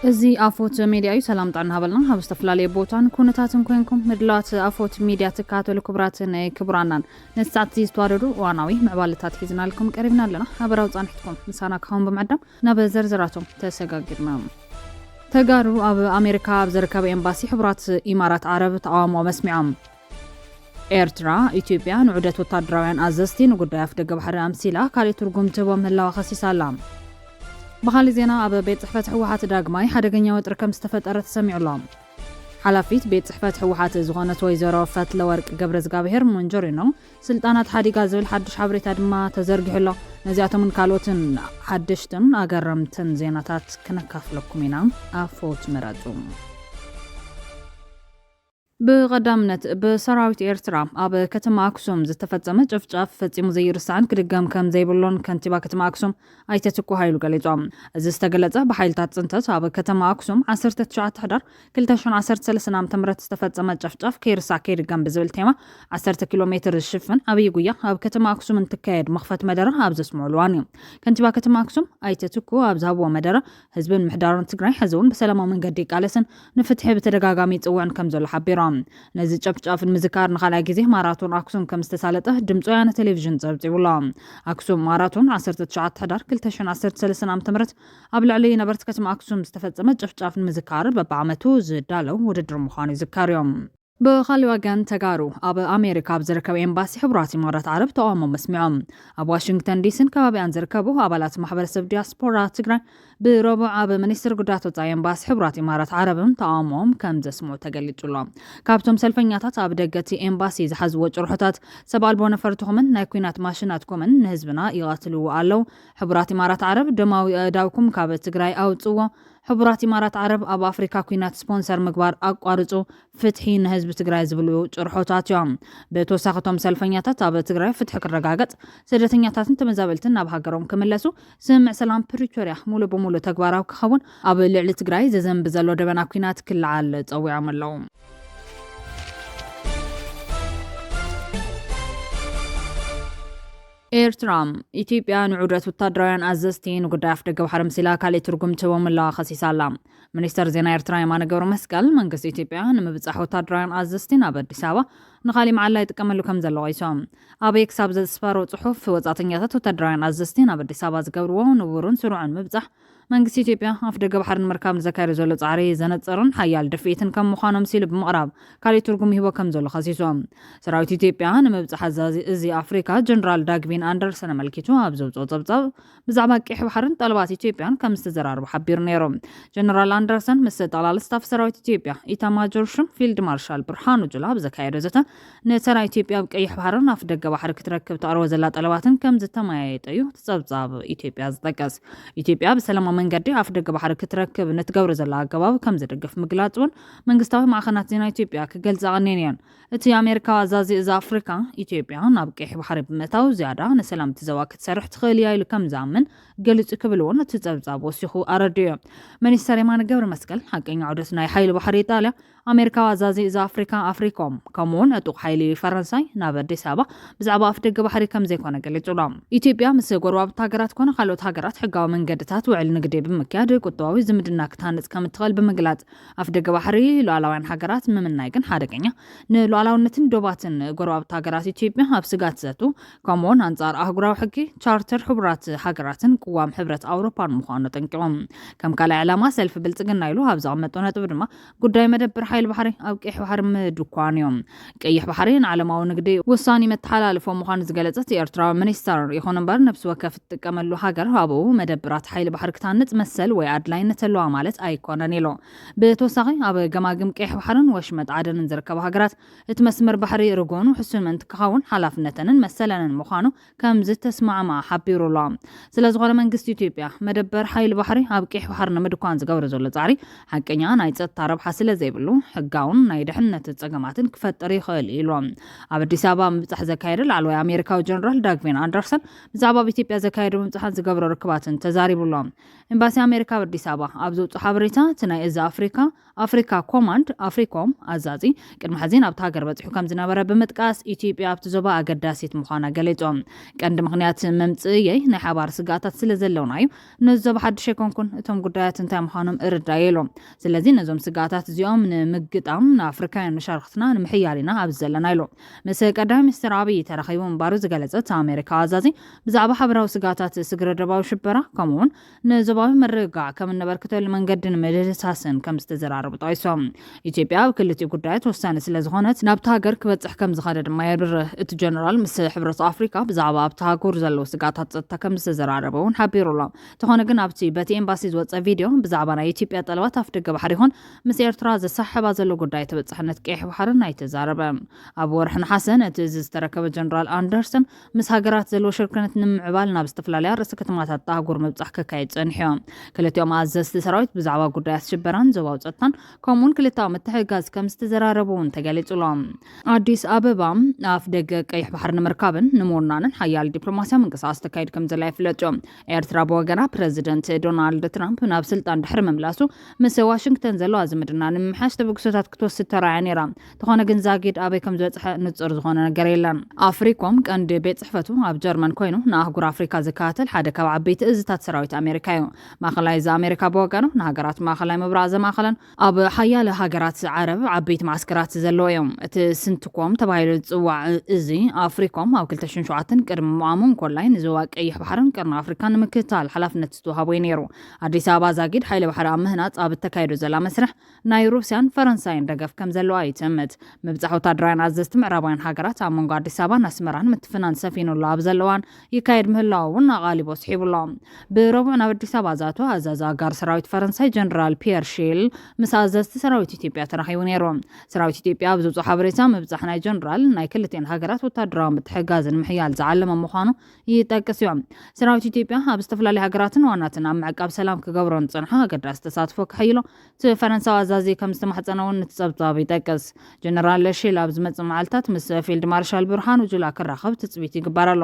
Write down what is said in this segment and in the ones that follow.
ازي افوت ميديا سلام طعنا هبلنا هبستفلالي بوتان كونتاتن كوينكم مدلات افوت ميديا تكاتو لكبراتن كبرانان نساتي ستواردو واناوي معبالتات حيزنا لكم قريبنا لنا هبراو صانحتكم نسانا كهم بمعدم نبا زرزراتهم تسقاقرنا تقارو اب امريكا بزركب امباسي حبرات امارات عرب تعاومو مسمعهم ኤርትራ ኢትዮጵያ ንዑደት ወታደራውያን አዘዝቲ ንጉዳይ አፍደገ ባሕሪ አምሲላ ካሊ ትርጉም ትቦም ህላዋ ኸሲሳላ በኻሊ ዜና ኣብ ቤት ጽሕፈት ሕወሓት ዳግማይ ሓደገኛ ወጥሪ ከም ዝተፈጠረ ተሰሚዑሎም ሓላፊት ቤት ጽሕፈት ሕወሓት ዝኾነት ወይዘሮ ፈትለወርቅ ገብረ እግዚአብሔር ሞንጆሪኖ ስልጣናት ሓዲጋ ዝብል ሓድሽ ሓበሬታ ድማ ተዘርጊሑሎ ነዚኣቶምን ካልኦትን ሓድሽትን ኣገረምትን ዜናታት ክነካፍለኩም ኢና ኣፎት ምረጡ بقدامنت بسراويت إيرترا أب كتما أكسوم زتفتصم ጨፍጫፍ ፈጺሙ ዘይርስዓን ክድገም ከም ዘይብሎን ከንቲባ ከተማ አክሱም ኣይተትኩ ኃይሉ ገሊጾም እዚ ዝተገለጸ በኃይልታት ጽንተት ኣብ ከተማ አክሱም 19 ሕዳር 2013 ዓ.ም ዝተፈጸመ ጨፍጫፍ ከይርሳ ከይድገም ብዝብል ቴማ 10 ኪሎ ሜትር ዝሽፍን ኣብይ ጉያ ኣብ ከተማ አክሱም እንትካየድ መኽፈት መደረ ኣብ ዘስምዑልዋን እዩ ከንቲባ ከተማ አክሱም ኣይተትኩ ኣብ ዝሃብዎ መደረ ህዝብን ምሕዳርን ትግራይ ሕዝውን በሰላማዊ መንገዲ ቃለስን ንፍትሒ በተደጋጋሚ ጽውዕን ከም ዘሎ ሓቢሮም ነዚ ጨፍጫፍን ምዝካር ንኻልኣይ ግዜ ማራቶን አክሱም ከም ዝተሳለጠ ድምፂ ወያነ ቴሌቪዥን ጸብጺቡላ አክሱም ማራቶን 19 ሕዳር 2013 ዓ.ም ኣብ ልዕሊ ነበርቲ ከተማ አክሱም ዝተፈጸመ ጨፍጫፍን ምዝካር በብዓመቱ ዝዳለው ውድድር ምዃኑ ይዝከር እዮም بخالي وغان تغارو اب امريكا بزركب امباسي حبرات امارات عرب تقامو مسمعهم اب واشنطن ديسن كبابيان زركبو ابالات محبرسب دياسبورا تግራይ بربع اب منستر ጉዳቱ ጻይ امباسي حبرات امارات عربም ተقاموም ከም ዘስምዑ ተገሊጹሎም ካብቶም ሰልፈኛታት ኣብ ደገቲ ኤምባሲ ዝሓዝዎ ጭርሖታት ሰባል ቦነፈርትኹምን ናይ ኩናት ማሽናትኩምን ንህዝብና ይቃትልዎ ኣለው حبرات امارات عرب ደማዊ ዳውኩም ካብ ትግራይ ኣውጽዎ حبرات امارات عرب اب افريكا كوينات سبونسر مغبار اقارصو فتحي نهزب تግራይ ዝብሉ ጭርሖታት እዮም በተወሳኸቶም ሰልፈኛታት ኣብ ትግራይ ፍትሕ ክረጋገጽ ስደተኛታትን ተመዛበልትን ናብ ሃገሮም ክመለሱ ስምዕ ሰላም ፕሪቶሪያ ሙሉ በሙሉ ተግባራዊ ክኸውን ኣብ ልዕሊ ትግራይ ዘዘንብ ዘሎ ደበና ኩናት ክልዓል ጸዊዖም ኣለው ኤርትራ ኢትዮጵያ ንዑደት ወታደራውያን አዘዝቲ ንጉዳይ አፍደገ ባሕሪ ምሲላ ካሊእ ትርጉም ትቦም ኣላ ኸሲሳላ ሚኒስተር ዜና ኤርትራ የማነ ገብረ መስቀል መንግስቲ ኢትዮጵያ ንምብጻሕ ወታደራውያን አዘዝቲ ናብ አዲስ አበባ ንኻሊእ መዓላ ይጥቀመሉ ከም ዘሎ ቃይሶም ኣብ ክሳብ ዘስፈሮ ጽሑፍ ወጻተኛታት ወታደራውያን አዘዝቲ ናብ አዲስ አበባ ዝገብርዎ ንቡርን ስሩዕን ምብጻሕ መንግስቲ ኢትዮጵያ ኣፍደገ ባሕሪ ንምርካብ ዘካየደ ዘሎ ጻዕሪ ዘነጽርን ሓያል ድፍኢትን ከም ምዃኖም ሲሉ ብምቕራብ ካሊእ ትርጉም ሂቦ ከም ዘሎ ኸሲሶም ሰራዊት ኢትዮጵያ ንምብጻሕ ኣዛዚ እዚ ኣፍሪካ ጀነራል ዳግቪን ኣንደርሰን መልኪቱ ኣብ ዘውጽኦ ጸብጻብ ብዛዕባ ቀይሕ ባሕርን ጠለባት ኢትዮጵያን ከም ዝተዘራርቡ ሓቢሩ ነይሮም ጀነራል ኣንደርሰን ምስ ጠቕላላ ስታፍ ሰራዊት ኢትዮጵያ ኢታማጆር ሹም ፊልድ ማርሻል ብርሃኑ ጁላ ብዘካየደ ዘተ ነሰራዊት ኢትዮጵያ ኣብ ቀይሕ ባሕርን ኣፍደገ ባሕሪ ክትረክብ ተቕርቦ ዘላ ጠለባትን ከም ዝተመያየጠ እዩ ተጸብጻብ ኢትዮጵያ ዝጠቀስ ኢትዮጵያ ብሰላማዊ መንገዲ ኣፍደገ ባሕሪ ክትረክብ ንትገብሮ ዘላ ኣገባብ ከም ዝድግፍ ምግላጽውን መንግስታዊ ማዕኸናት ዜና ኢትዮጵያ ክገልጻ ቀኒነን እቲ ኣሜሪካ ኣዛዚ እዚ ኣፍሪካ ኢትዮጵያ ናብ ቀይሕ ባሕሪ ብምእታው ዝያዳ ንሰላም ትዘዋ ክትሰርሕ ትኽእል እያ ኢሉ ከም ዝኣምን ገሊጹ ክብል እውን እቲ ጸብጻብ ወሲኹ ኣረድዩ ሚኒስተር የማነ ገብረ መስቀል ሓቀኛ ዑደት ናይ ሓይሊ ባሕሪ ኢጣልያ ኣሜሪካ ኣዛዚ እዚ ኣፍሪካ ኣፍሪኮም ከምኡውን ዕጡቕ ሓይሊ ፈረንሳይ ናብ ኣዲስ ኣበባ ብዛዕባ ኣፍደገ ባሕሪ ከም ዘይኮነ ገሊጹሎም ኢትዮጵያ ምስ ጎረባብቲ ሃገራት ኮነ ካልኦት ሃገራት ሕጋዊ መንገድታት ውዕል ንግዲ ብምክያድ ቁጠባዊ ዝምድና ክትሃንጽ ከም እትኽእል ብምግላጽ ኣፍደገ ባሕሪ ሉዓላውያን ሃገራት ምምናይ ግን ሓደገኛ ንሉዓላውነትን ዶባትን ጎረባብቲ ሃገራት ኢትዮጵያ ኣብ ስጋት ዘቱ ከምኡውን ኣንጻር ኣህጉራዊ ሕጊ ቻርተር ሕቡራት ሃገራትን ቅዋም ሕብረት ኣውሮፓን ምዃኑ ጠንቂቖም ከም ካልእ ዕላማ ሰልፊ ብልጽግና ኢሉ ኣብ ዘቐመጦ ነጥብ ድማ ጉዳይ መደበር ሓይሊ ባሕሪ ኣብ ቀይሕ ባሕሪ ምድኳን እዮም ቀይሕ ባሕሪ ንዓለማዊ ንግዲ ውሳኔ መተሓላልፎ ምዃኑ ዝገለጸት ኤርትራዊ ሚኒስተር ይኹን እምበር ነፍሲ ወከፍ ትጥቀመሉ ሃገር ኣብኡ መደብራት ሓይሊ ባሕሪ ክታንጽ መሰል ወይ ኣድላይነት ኣለዋ ማለት ኣይኮነን ኢሉ ብተወሳኺ ኣብ ገማግም ቀይሕ ባሕርን ወሽመጥ ዓደንን ዝርከቡ ሃገራት እቲ መስመር ባሕሪ ርጉእን ውሕሱን እንትክኸውን ሓላፍነተንን መሰለንን ምዃኑ ከም ዝተስማዕማ ሓቢሩሎ ስለዝኾነ መንግስቲ ኢትዮጵያ መደበር ሓይሊ ባሕሪ ኣብ ቀይሕ ባሕሪ ንምድኳን ዝገብሮ ዘሎ ጻዕሪ ሓቀኛ ናይ ጸጥታ ረብሓ ስለ ዘይብሉ ሕጋውን ናይ ድሕነት ጸገማትን ክፈጠር ይኽእል ኢሎም ኣብ አዲስ አበባ ምብጻሕ ዘካየደ ላዕለዋይ አሜሪካዊ ጀነራል ዳግቪን አንደርሰን ብዛዕባ ኢትዮጵያ ዘካየደ ምብጻሕ ዝገብሮ ርክባትን ተዛሪብሎም ኤምባሲ አሜሪካ ኣብ አዲስ አበባ ኣብ ዘውጽእ ሓበሬታ ናይ እዛ አፍሪካ ኮማንድ አፍሪኮም አዛዚ ቅድሚ ሕዚን ኣብቲ ሃገር በፂሑ ከም ዝነበረ ብምጥቃስ ኢትዮጵያ ኣብቲ ዞባ ኣገዳሲት ምዃና ገሊጾም ቀንዲ ምኽንያት መምጽእየይ ናይ ሓባር ስጋታት ስለ ዘለውና እዩ ነዞባ ሓድሽ ኣይኮንኩን እቶም ጉዳያት እንታይ ምዃኖም እርዳየ ኢሎም ስለዚ ነዞም ስጋታት እዚኦም ንምግጣም ንኣፍሪካውያን ንሸርክትና ንምሕያል ኢና ኣብ ዘለና ኢሎም ምስ ቀዳማይ ሚኒስትር አብይ ተራኺቡ ምንባሩ ዝገለጸት ኣሜሪካ አዛዚ ብዛዕባ ሓበራዊ ስጋታት ስግረደባዊ ሽበራ ከምኡውን ንዞባዊ ምርግጋዕ ከም ነበርክተሉ መንገድን ምድህሳስን ከም ዝተዘራረቡ ጠቂሶም ኢትዮጵያ ኣብ ክልቲኡ ጉዳያት ወሳኒ ስለ ዝኾነት ናብቲ ሃገር ክበጽሕ ከም ዝኸደ ድማ የብርህ እቲ ጀነራል ምስ ሕብረት ኣፍሪካ ብዛዕባ ኣብቲ ሃገር ዘለዉ ስጋታት ጸጥታ ከም ዝተዘራረበ እውን ሓቢሩሎም ተኾነ ግን ኣብቲ በቲ ኤምባሲ ዝወፀ ቪድዮ ብዛዕባ ናይ ኢትዮጵያ ጠለባት ኣፍ ደገ ባሕሪ ይኹን ምስ ኤርትራ ዘሳሕባ ዘሎ ጉዳይ ተበጻሕነት ቀይሕ ባሕርን ኣይተዛረበ ኣብ ወርሒ ነሓሰ ነቲ ዝተረከበ ጀነራል አንደርሰን ምስ ሃገራት ዘለዎ ሽርክነት ንምዕባል ናብ ዝተፈላለያ ርእሰ ከተማታት ኣህጉር ምብጻሕ ከካይድ ጸኒሖም ክልቲኦም ኣዘዝቲ ሰራዊት ብዛዕባ ጉዳያት ሽበራን ዞባዊ ጸጥታን ከምኡውን ክልታዊ ምትሕግጋዝ ከም ዝተዘራረቡ እውን ተገሊጹሎም አዲስ አበባ ኣፍ ደገ ቀይሕ ባሕሪ ንምርካብን ንምውናንን ሓያል ዲፕሎማስያዊ ምንቅስቃስ ተካይድ ከም ዘላ ይፍለጥ ኤርትራ ብወገና ፕረዚደንት ዶናልድ ትራምፕ ናብ ስልጣን ድሕሪ ምምላሱ ምስ ዋሽንግተን ዘለዋ ዝምድና ንምምሓሽ ተበግሶታት ክትወስድ ተራእያ ነይራ ተኾነ ግን ዛጊድ ኣበይ ከም ዝበጽሐ ንጹር ዝኾነ ነገር የለን አፍሪኮም ቀንዲ ቤት ጽሕፈቱ ኣብ ጀርመን ኮይኑ ንኣህጉር አፍሪካ ዝካተል ሓደ ካብ ዓበይቲ እዝታት ሰራዊት አሜሪካ እዩ ማእኸላይ ኣሜሪካ ብወገኑ ንሃገራት ማእኸላይ ምብራቕ ዘማእኸለን ኣብ ሓያለ ሃገራት ዓረብ ዓበይቲ ማዕስከራት ዘለዎ እዮም እቲ ስንትኮም ተባሂሉ ዝጽዋዕ እዚ አፍሪኮም ኣብ 2007 ቅድሚ ምዓሙን ኮላይ ንዞባ ቀይሕ ባሕርን ቀርኒ ኣፍሪካ ንምክትታል ሓላፍነት ዝተዋሃቦ ነይሩ አዲስ አበባ ዛጊድ ሓይሊ ባሕሪ ኣብ ምህናፅ ኣብ ተካይዶ ዘላ መስርሕ ናይ ሩስያን ፈረንሳይን ደገፍ ከም ዘለዋ ይትምት ምብጻሕ ወታደራውያን ኣዘዝቲ ምዕራባውያን ሃገራት ኣብ መንጎ አዲስ አበባን ኣስመራን ምትፍናን ሰፊኑሉ ኣብ ዘለዋን ይካየድ ምህላው እውን ኣቓሊቦ ስሒቡሎም ብረቡዕ ናብ አዲስ አበባ ዛቶ ኣዛዚ ኣጋር ሰራዊት ፈረንሳይ ጀነራል ፒየር ሺል ምስ ኣዘዝቲ ሰራዊት ኢትዮጵያ ተራኺቡ ነይሮም ሰራዊት ኢትዮጵያ ኣብ ዘውጽእ ሓበሬታ ምብጻሕ ናይ ጀነራል ናይ ክልቲአን ሃገራት ወታደራዊ ምትሕግጋዝን ምሕያል ዝዓለመ ምዃኑ ይጠቅስ እዮም ሰራዊት ኢትዮጵያ ኣብ ዝተፈላለዩ ሃገራትን ዋናትን ኣብ ምዕቃብ ሰላም ክገብሮን ጽንሐ ኣገዳሲ ተሳትፎ ክሕይሎ እቲ ፈረንሳዊ ኣዛዚ ከም ዝተማሕፀነ እውን ንትጸብጻብ ይጠቅስ ጀነራል ሺል ኣብ ዝመጽእ መዓልትታት ምስ ፊልድ ማርሻል ብርሃኑ ጁላ ክራኸብ ትጽቢት ይግበረሎ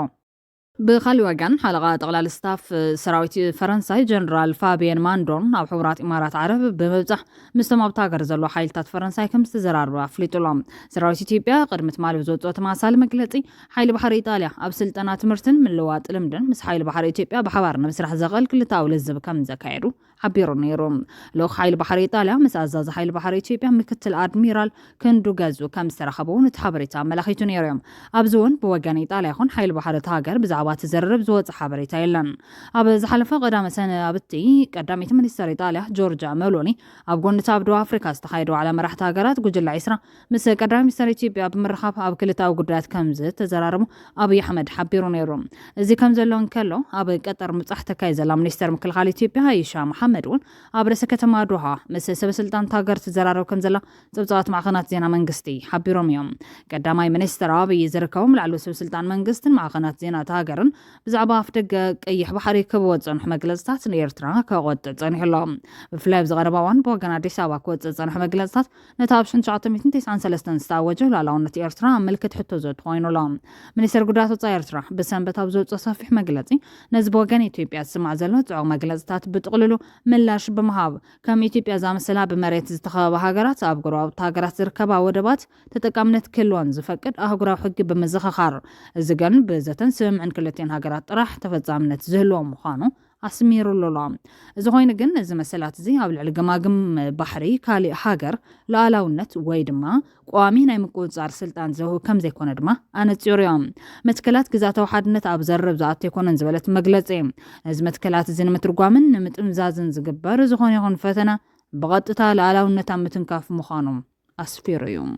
بخالي وجن حلقة تغلال ستاف سراويت فرنسا جنرال فابيان ماندون أو حورات إمارات عرب بمبزح مستمع بتاجر زلوا حيلتات فرنسا كم استزرار بفليتولام سراويت إثيوبيا قدمت مال بزوجات مع سالم قلتي حيل بحر إيطاليا أبسلطنات مرتن من لوات لمدن مس حيل بحر إثيوبيا بحوارنا مسرح زغل كل تاول الزب كم زكايرو حبيرون يروم لو حيل بحر إيطاليا مس أزاز حيل بحر إثيوبيا مكتل أدميرال كندو غازو كم استرخبون تحبريتا ملاخيتون يروم أبزون بوجن إيطاليا خون حيل بحر تاجر بزعوات زرب زوج حبريتا يلن أبز حلفة قدام سنة أبتي قدامي منستر إيطاليا جورجيا ميلوني أبغون تابدو أفريقيا استخيروا على مرح تاجرات جوجل العسرة مس قدام منستر إثيوبيا بمرحب أب كلتا وقدرات كمزة تزرارمو أبي أحمد حبيرون يروم زي كمزة لون كله أبي قطر متحت كايزة لمنستر مكل خالي إثيوبيا هايشا محمدون أبرس كتما دوها مس سب سلطان تاجر تزرارو كمزة تبصات مع قناة زينة منقستي حبيرون يوم قدامي منستر أبي يزركهم لعلو سب سلطان منقستن مع قناة زينة تاجرن بزعبا أفتق قيح بحري كبوت صنح مجلسات نيرترا كغوت صنح لهم بفلاب زغرباوان بوغان عدي ساوا كوت صنح مجلسات نتابشن شعطة 299 ستاوجه لعلاونة إيرترا ملكة حتو زود خوينو لهم منيسر قداتو تايرترا بسنبت أبزوت صفح مجلسي نزبوغان إثيوبيا سمع زلوت عو مجلسات بتقللو ملاش بمهاب كم إثيوبيا زام سلا بمريت زتخاب هاجرات أبقروا تاجرات زركبا ودبات تتكامنت كلوان زفكد أهقرا حق بمزخخار الزجن بزتن سمع عن كلتين هاجرات راح تفضامنت زهلو مخانو أسميرو اللولام إذا غوين جن إذا مسألة زي أو العلقماقم بحري كالي حاجر لا لاونت ويدما قوامين أي مقود زار سلطان زهو كم زي كون دما أنا تيوريوم متكلات كزات واحد نت أبزرب زات يكون انزبلت مجلسين إذا متكلات زين مترقوامن متمزازن زجبار إذا غوين يغون فتنا بغطتها لا لاونت عم تنكاف مخانم أسفيريوم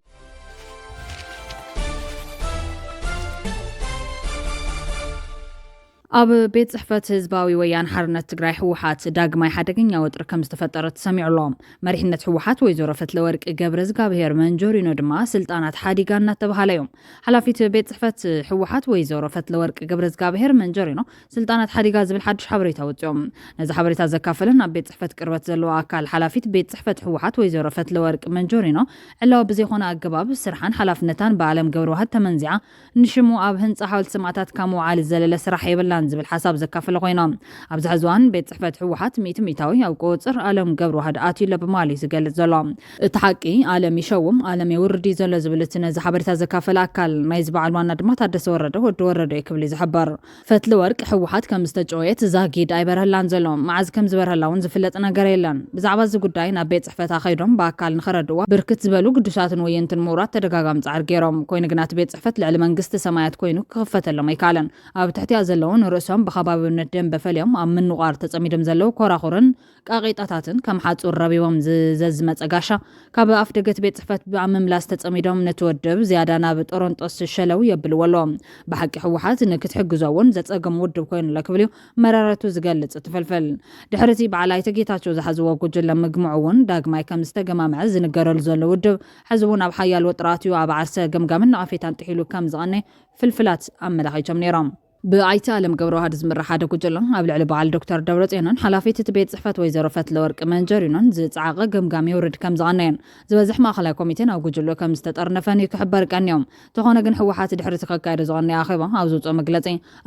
ኣብ ቤት ጽሕፈት ህዝባዊ ወያነ ሓርነት ትግራይ ሕወሓት ዳግማይ ሓደገኛ ወጥሪ ከም ዝተፈጠረ ተሰሚዑሎም መሪሕነት ሕወሓት ወይዘሮ ፈትለወርቅ ገብረ እግዚአብሔር መንጆሪኖ ድማ ስልጣናት ሓዲጋ እናተባሃለ እዮም። ሓላፊት ቤት ጽሕፈት ሕወሓት ወይዘሮ ፈትለወርቅ ገብረ እግዚአብሔር መንጆሪኖ ስልጣናት ሓዲጋ ዝብል ሓድሽ ሓበሬታ ወፅኦም። ነዚ ሓበሬታ ዘካፈለን ኣብ ቤት ጽሕፈት ቅርበት ዘለዎ ኣካል ሓላፊት ቤት ጽሕፈት ሕወሓት ወይዘሮ ፈትለወርቅ መንጆሪኖ ዕላዊ ብዘይኮነ ኣገባብ ስርሓን ሓላፍነታን ብኣለም ገብረዋህድ ተመንዚዓ ንሽሙ ኣብ ህንፃ ሓወልቲ ሰማዕታት ካብ ምውዓል ዘለለ ስራሕ የብላ ዝብል ሓሳብ ዘካፈለ ኮይኖም ኣብዚ ሕዝዋን ቤት ጽሕፈት ሕወሓት ሚታዊ ኣብ ቁፅር ኣለም ገብረዋህድ ኣትዩ ብማሊ ዝገልጽ ዘሎ እቲ ሓቂ ኣለም ይሸውም ኣለም የውርዲ ዘሎ ዝብል እቲ ነዚ ሓበሬታ ዘካፈለ ኣካል ናይ ዝበዓል ዋና ድማ ታደሰ ወረደ ወዲ ወረደ ክብል ዝሕበር ፈትለወርቅ ሕወሓት ከም ዝተጨወየት ዛጊድ ኣይበረህላን ዘሎ መዓዝ ከም ዝበረህላ እውን ዝፍለጥ ነገር የለን። ብዛዕባ እዚ ጉዳይ ናብ ቤት ጽሕፈት ኣኸይዶም ብኣካል ንኸረድዋ ብርክት ዝበሉ ቅዱሳትን ወየንትን ምሁራት ተደጋጋሚ ጻዕር ገይሮም ኮይኑ ግን እቲ ቤት ጽሕፈት ልዕሊ መንግስቲ ሰማያት ኮይኑ ክኽፈተሎም ኣይከኣለን። ኣብ ትሕቲኣ ዘለውን ርእሶም ብኸባቢነት ደንበ ፈልዮም ኣብ ምንቋር ተጸሚዶም ዘለዉ ኮራኹርን ቃቂጣታትን ከም ሓጹር ረቢቦም ዝዘዝመፀ ጋሻ ካብ ኣፍ ደገት ቤት ጽሕፈት ብኣምምላስ ተጸሚዶም ነቲ ወድብ ዝያዳ ናብ ጦሮንጦስ ሸለው የብልዎ ኣሎም። ብሓቂ ሕወሓት ንክትሕግዞ እውን ዘጸገም ውድብ ኮይኑ ለክብል እዩ መራረቱ ዝገልጽ ትፈልፈል። ድሕሪ እቲ በዓል ኣይተ ጌታቸው ዝሓዝዎ ጉጅለ ምግምዑ እውን ዳግማይ ከም ዝተገማምዐ ዝንገረሉ ዘሎ ውድብ ሕዚ እውን ኣብ ሓያል ወጥራትዩ ኣብ ዓርሰ ገምጋምን ነቐፌታን ጥሒሉ ከም ዝቐነ ፍልፍላት ኣመላኺቶም ነይሮም። ብኣይቲ ኣለም ገብረዋህድ ዝምራሕ ሓደ ጉጅለ ኣብ ልዕሊ በዓል ዶክተር ደብረጽዮንን ሓላፊት እቲ ቤት ጽሕፈት ወይዘሮ ፈትለወርቅ መንጆሪኖን ዝፀዓቐ ገምጋም ይውርድ ከም ዝቐነየን ዝበዝሕ ማእኸላይ ኮሚቴን ኣብ ጉጅለ ከም ዝተጠርነፈን ክሕበር ቀንዮም ተኾነ ግን ሕወሓት ድሕሪ ተኸካይዱ ዝቐነየ ኣኼባ ኣብ ዝውፅኦ መግለፂ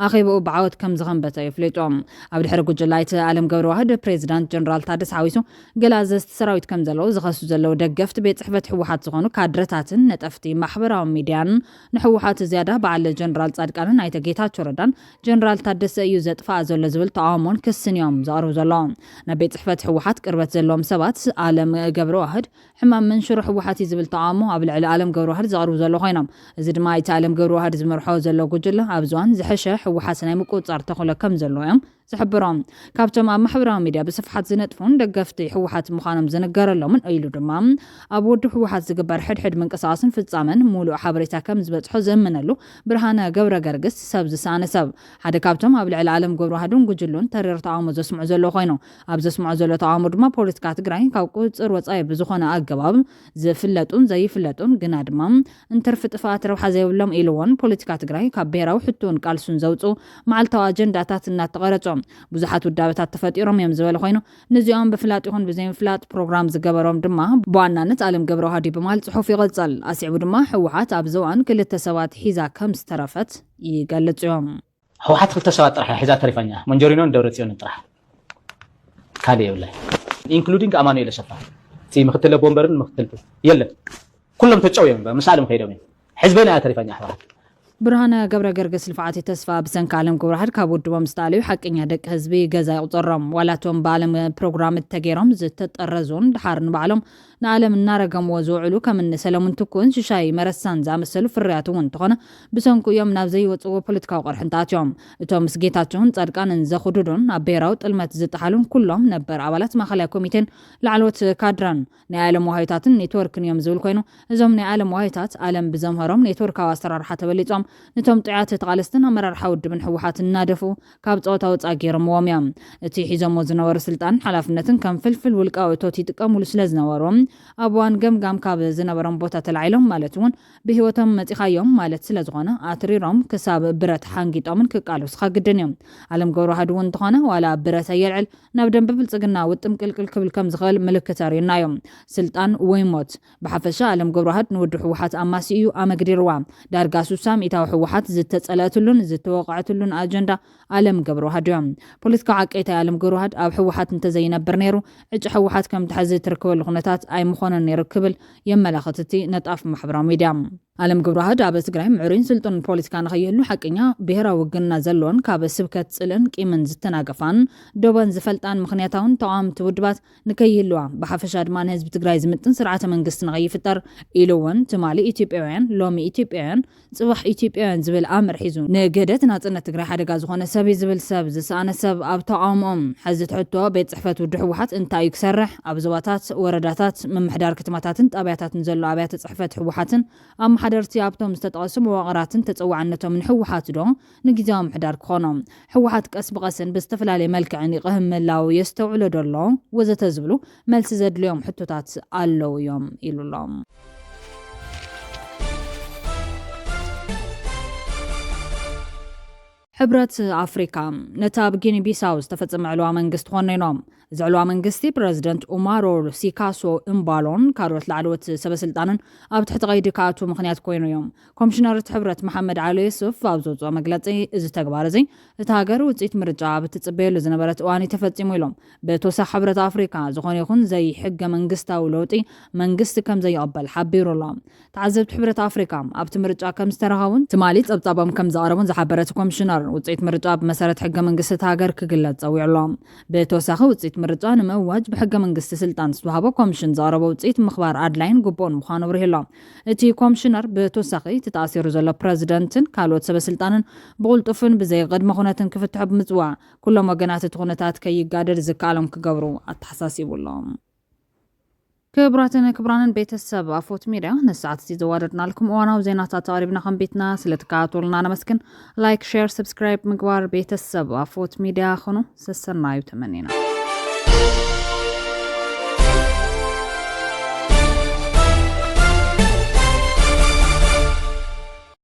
ኣኼብኡ ብዓወት ከም ዝኸንበተ ይፍለጦም። ኣብ ድሕሪ ጉጅለ ኣይቲ ኣለም ገብረዋህድ ፕሬዚዳንት ጀነራል ታደሰ ሓዊሱ ገለ ኣዘዝቲ ሰራዊት ከም ዘለዉ ዝኸሱ ዘለዉ ደገፍቲ ቤት ጽሕፈት ሕወሓት ዝኾኑ ካድረታትን ነጠፍቲ ማሕበራዊ ሚድያን ንሕወሓት ዝያዳ በዓል ጀነራል ጻድቃንን ኣይተ ጌታቸው ረዳ ጀነራል ታደሰ እዩ ዘጥፋእ ዘሎ ዝብል ተቃውሞን ክስን እዮም ዘቕርቡ ዘለዎም። ናብ ቤት ጽሕፈት ሕወሓት ቅርበት ዘለዎም ሰባት ኣለም ገብረዋህድ ሕማም መንሽሮ ሕወሓት ዝብል ተቃውሞ ኣብ ልዕሊ ኣለም ገብረዋህድ ዘቕርቡ ዘሎ ኮይኖም እዚ ድማ እቲ ኣለም ገብረዋህድ ዝመርሖ ዘሎ ጉጅለ ኣብ ዝዋን ዝሐሸ ሕወሓት ናይ ምቁፅጻር ተኽእሎ ከም ዘለዎ እዮም ዝሕብሮም። ካብቶም ኣብ ማሕበራዊ ሚድያ ብስፍሓት ዝነጥፉን ደገፍቲ ሕወሓት ምዃኖም ዝነገረሎምን ኢሉ ድማ ኣብ ውድብ ሕወሓት ዝግበር ሕድሕድ ምንቅስቓስን ፍጻመን ሙሉእ ሓበሬታ ከም ዝበፅሖ ዘምነሉ ብርሃነ ገብረ ገርግስ ሰብ ዝሰኣነ ሰብ ሓደ ካብቶም ኣብ ልዕሊ ኣለም ገብረዋህድን ጉጅሉን ተሪር ተቃውሞ ዘስምዑ ዘሎ ኮይኑ ኣብ ዘስምዑ ዘሎ ተቃውሞ ድማ ፖለቲካ ትግራይ ካብ ቁፅር ወፃኢ ብዝኾነ ኣገባብ ዝፍለጡን ዘይፍለጡን ግና ድማ እንትርፊ ጥፋኣት ረብሓ ዘይብሎም ኢሉ እውን ፖለቲካ ትግራይ ካብ ብሄራዊ ሕቶን ቃልሱን ዘውፁ መዓልታዊ ኣጀንዳታት እናተቐረፆም ብዙሓት ውዳበታት ተፈጢሮም እዮም ዝበለ ኮይኑ ነዚኦም ብፍላጥ ይኹን ብዘይምፍላጥ ፕሮግራም ዝገበሮም ድማ ብዋናነት ኣለም ገብረዋህድ በማል ጽሑፍ ይቐጽል። ኣስዒቡ ድማ ሕወሓት ኣብ ዘዋን ክልተ ሰባት ሒዛ ከም ዝተረፈት ይገልጽ እዮም። ሕወሓት ክልተ ሰባት ጥራሕ ሒዛ ተሪፈኛ መንጆሪኖን ደብረጽዮንን ጥራሕ ካልእ የብላይ ኢንክሉዲንግ ኣማኑኤል ኣሰፋ እቲ ምክትለ ቦምበርን ምክትል የለን ኩሎም ተጨው እዮም ምሳሌም ከይዶም ሕዝበና ተሪፈኛ ሕወሓት ብርሃነ ገብረ ገርግስ ልፍዓት ተስፋ ብሰንካ ኣለም ገብረዋህድ ካብ ውድቦም ዝተኣለዩ ሓቀኛ ደቂ ህዝቢ ገዛ ይቁፀሮም ዋላቶም ብኣለም ፕሮግራም ተገይሮም ዝተጠረዙን ድሓር ንባዕሎም ንኣለም እናረገምዎ ዝውዕሉ ከም ሰለሙን ትኩን ሽሻይ መረሳን ዝኣመሰሉ ፍርያት እውን እንተኾነ ብሰንኩ እዮም ናብ ዘይወፅዎ ፖለቲካዊ ቅርሕንታት እዮም። እቶም ምስ ጌታቸውን ጻድቃንን ዘኽዱዱን ኣብ ብሄራዊ ጥልመት ዝጠሓሉን ኩሎም ነበር ኣባላት ማእኸላይ ኮሚቴን ላዕለዎት ካድራን ናይ ኣለም ዋሃይታትን ኔትወርክን እዮም ዝብል ኮይኑ እዞም ናይ ኣለም ዋሃይታት ኣለም ብዘምሃሮም ኔትወርካዊ ኣሰራርሓ ተበሊፆም ነቶም ጥያት ተቃለስትን ኣመራርሓ ውድብን ሕወሓት እናደፉ ካብ ጸወታ ወፃኢ ገይሮምዎም እዮም። እቲ ሒዞሞ ዝነበሩ ስልጣን ሓላፍነትን ከም ፍልፍል ውልቃዊ እቶት ይጥቀሙሉ ስለ ዝነበሮም ኣብ ዋን ገምጋም ካብ ዝነበሮም ቦታ ተላዒሎም ማለት እውን ብሂወቶም መፂኻዮም ማለት ስለ ዝኾነ ኣትሪሮም ክሳብ ብረት ሓንጊጦምን ክቃለሱ ግድን እዮም። ኣለም ገብረዋህድ እውን እንተኾነ ዋላ ብረት ኣየልዕል ናብ ደንቢ ብልጽግና ውጥም ቅልቅል ክብል ከም ዝኽእል ምልክት ኣርዩና እዮም። ስልጣን ወይ ሞት ብሓፈሻ ኣለም ገብረዋህድ ንውድብ ሕወሓት ኣማሲ እዩ ኣመግዲርዋ ዳርጋ ሱሳም ኢታዊ ሕወሓት ዝተጸለአትሉን ዝተወቃዕትሉን ኣጀንዳ ኣለም ገብረዋህድ እዮም። ፖለቲካዊ ዓቀይታ ኣለም ገብረዋህድ ኣብ ሕወሓት እንተዘይነብር ነይሩ ዕጭ ሕወሓት ከም ትሕዚ ትርከበሉ ኩነታት ኣይምኾነን ነይሩ ክብል የመላኽት እቲ ነጣፍ ማሕበራዊ ሚድያ። ኣለም ገብረዋህድ ኣብ ትግራይ ምዕሩይን ስልጡን ፖለቲካ ንኸይህሉ ሓቀኛ ብሄራዊ ውግንና ዘለዎን ካብ ስብከት ጽልን ቂምን ዝተናገፋን ደበን ዝፈልጣን ምክንያታውን ተቃወምቲ ውድባት ንከይህልዋ ብሓፈሻ ድማ ንህዝቢ ትግራይ ዝምጥን ስርዓተ መንግስቲ ንኸይፍጠር ኢሉ እውን ትማሊ ኢትዮጵያውያን ሎሚ ኢትዮጵያውያን ጽባሕ ኢትዮጵያውያን ዝብል ኣምር ሒዙ ንገደት ናጽነት ትግራይ ሓደጋ ዝኾነ ሰብ ዝብል ሰብ ዝሰኣነ ሰብ ኣብ ተቃውሞኦም ሕዚ ትሕቶ ቤት ጽሕፈት ውድብ ሕወሓት እንታይ እዩ ክሰርሕ ኣብ ዞባታት ወረዳታት ምምሕዳር ከተማታትን ጣብያታትን ዘሎ ኣብያተ ጽሕፈት ሕወሓትን ኣመሓደርቲ ኣብቶም ዝተጠቐሱ መዋቕራትን ተፀዋዕነቶም ንሕወሓት ዶ ንግዜያዊ ምሕዳር ክኾኖም ሕወሓት ቀስ ብቐስን ብዝተፈላለየ መልክዕን ይቕህም ምህላው የስተውዕሎ ደሎ ወዘተ ዝብሉ መልሲ ዘድልዮም ሕቶታት ኣለው እዮም ኢሉሎም። ሕብረት ኣፍሪካ ነታ ኣብ ጊኒ ቢሳው ዝተፈፀመ ዕልዋ መንግስቲ ኮነይኖም እዚ ዕልዋ መንግስቲ ፕረዚደንት ኡማሮ ሲካሶ እምባሎን ካልኦት ላዕለዎት ሰበስልጣንን ኣብ ትሕቲ ቀይዲ ከኣቱ ምክንያት ኮይኑ እዮም። ኮሚሽነር ሕብረት መሐመድ ዓሊ ዩሱፍ ኣብ ዘውፅኦ መግለፂ እዚ ተግባር እዚ እቲ ሃገር ውፅኢት ምርጫ ብትፅበየሉ ዝነበረት እዋን ተፈፂሙ ኢሎም ብተወሳኺ ሕብረት ኣፍሪካ ዝኾነ ይኹን ዘይ ሕገ መንግስታዊ ለውጢ መንግስቲ ከም ዘይቕበል ሓቢሩሎም። ተዓዘብቲ ሕብረት ኣፍሪካ ኣብቲ ምርጫ ከም ዝተረኸቡን ትማሊ ፀብፃቦም ከም ዘቕረቡን ዝሓበረት ኮሚሽነር ውፅኢት ምርጫ ብመሰረት ሕገ መንግስቲ እቲ ሃገር ክግለጽ ፀዊዕሎም። ብተወሳኺ ውፅኢት ምርጫ ንምእዋጅ ብሕገ መንግስቲ ስልጣን ዝወሃቦ ኮሚሽን ዘቕረበ ውፅኢት ምኽባር ኣድላይን ግቡእን ምዃኑ ብርሂሎም። እቲ ኮሚሽነር ብተወሳኺ ተኣሲሩ ዘሎ ፕረዚደንትን ካልኦት ሰበስልጣንን ብቕልጡፍን ብዘይ ቅድመ ኩነትን ክፍትሑ ብምፅዋዕ ኩሎም ወገናት እቲ ኩነታት ከይጋደድ ዝከኣሎም ክገብሩ ኣተሓሳሲቡሎም። ክቡራንን ቤተሰብ ኣፎት ሚድያ ንሰዓት እዚ ዘዋደድና ልኩም እዋናዊ ዜናታት ኣቅሪብና ከንቢትና ስለተከታተሉና ነመስግን። ላይክ፣ ሼር፣ ሰብስክራይብ ምግባር ቤተሰብ ኣፎት ሚድያ ኹኑ። ሰሰናዩ ተመኒና